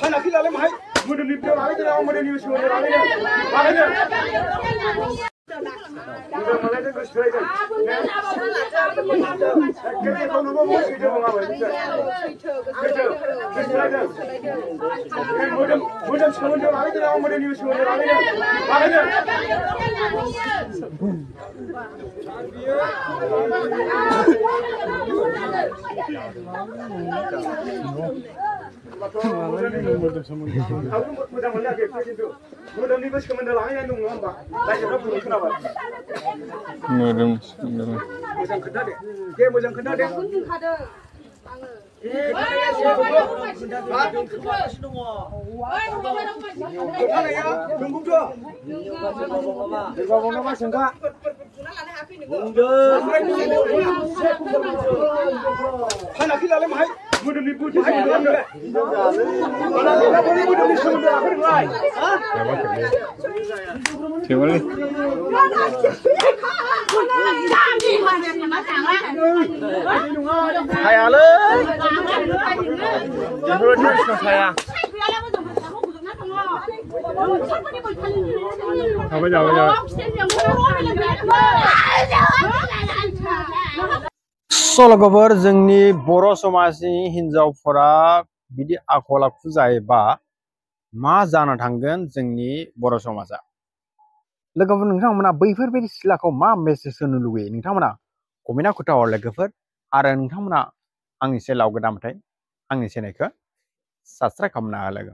Kana kila lem hai, mudah ni pun lagi tu, mudah ni semua lagi ni, lagi ni. Mudah malah tu kesuai kan. Kerja kau nombor mana kerja bunga boleh. Kerja, kesuai kan. Mudah semua lagi tu, mudah ni semua lagi ni, lagi ni. Mudah mana kerja itu. Mudah ni bos kementerian lain yang nunggu apa? Lagi berapa puluh kenapa? Mujang kena deh. Dia mujang kena deh. Saya le. Jangan terus saya. Apa jawab? Sologoबर जोंनि बर' समाजनि हिनजावफोरा बिदि आखल आखु जायोबा मा जाना थांगोन जोंनि बर' समाजा लोगोफोर नोंथांमोना बैफोरबायदि सिख्लाखौ मा मेसेज होनो लुगैयो नोंथांमोना कमेन्टआव खोथा हर लोगोफोर आरो नोंथांमोना आंनि चेनेलाव गोदानबाथाय आंनि चेनेलखौ साबस्क्राइब खालामना हो लोगो